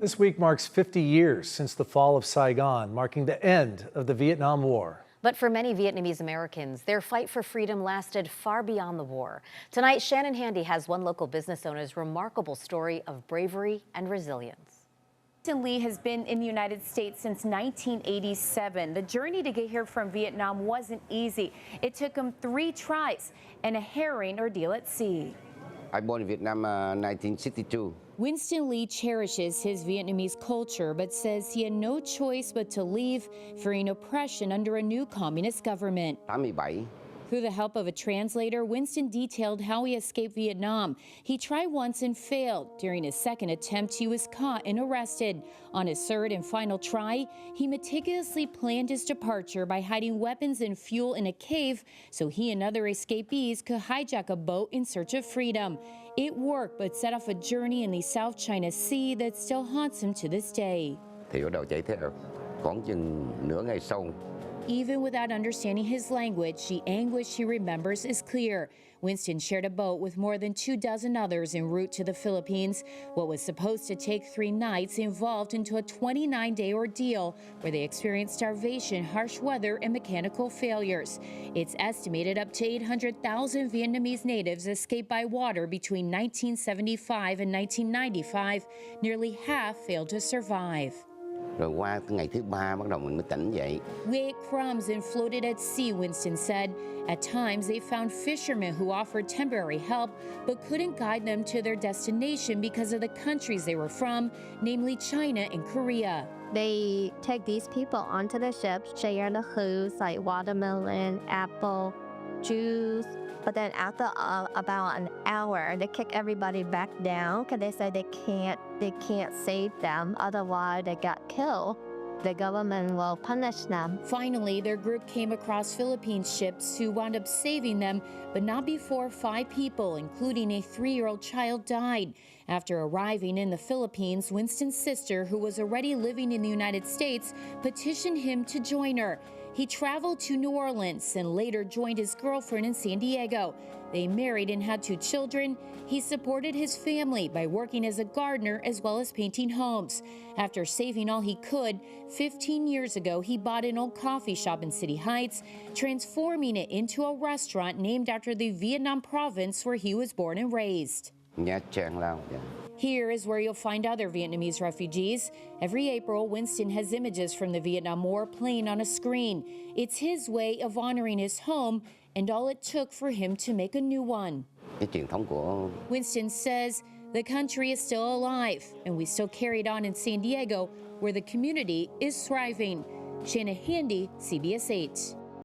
This week marks 50 years since the fall of Saigon, marking the end of the Vietnam War. But for many Vietnamese Americans, their fight for freedom lasted far beyond the war. Tonight, Shannon Handy has one local business owner's remarkable story of bravery and resilience. Winston Lee has been in the United States since 1987. The journey to get here from Vietnam wasn't easy. It took him 3 tries and a harrowing ordeal at sea. I born in Vietnam 1962. Winston Lee cherishes his Vietnamese culture, but says he had no choice but to leave, fearing oppression under a new communist government. 87. Through the help of a translator, Winston detailed how he escaped Vietnam. He tried once and failed. During his second attempt, he was caught and arrested. On his third and final try, he meticulously planned his departure by hiding weapons and fuel in a cave so he and other escapees could hijack a boat in search of freedom. It worked, but set off a journey in the South China Sea that still haunts him to this day. Thì bắt đầu chạy theo, khoảng chừng nửa ngày sau. Even without understanding his language, the anguish he remembers is clear. Winston shared a boat with more than 24 others en route to the Philippines. What was supposed to take 3 nights evolved into a 29-day ordeal where they experienced starvation, harsh weather, and mechanical failures. It's estimated up to 800,000 Vietnamese natives escaped by water between 1975 and 1995. Nearly half failed to survive. Rồi qua ngày thứ 3 bắt đầu mình mới tỉnh dậy. We ate crumbs and floated at sea, Winston said. At times, they found fishermen who offered temporary help, but couldn't guide them to their destination because of the countries they were from, namely China and Korea. They take these people onto the ship, share the foods like watermelon, apple, juice. But then after about an hour, they kick everybody back down because they say they can't save them. Otherwise, they got killed. The government will punish them. Finally, their group came across Philippine ships who wound up saving them, but not before 5 people, including a 3-year-old child, died. After arriving in the Philippines, Winston's sister, who was already living in the United States, petitioned him to join her. He traveled to New Orleans and later joined his girlfriend in San Diego. They married and had 2 children. He supported his family by working as a gardener as well as painting homes. After saving all he could, 15 years ago, he bought an old coffee shop in City Heights, transforming it into a restaurant named after the Vietnam province where he was born and raised. Nha Trang, Lao. Here is where you'll find other Vietnamese refugees. Every April, Winston has images from the Vietnam War playing on a screen. It's his way of honoring his home and all it took for him to make a new one. Cái truyền thống của Winston says the country is still alive and we still carry it on in San Diego where the community is thriving. Shannon Handy, CBS 8.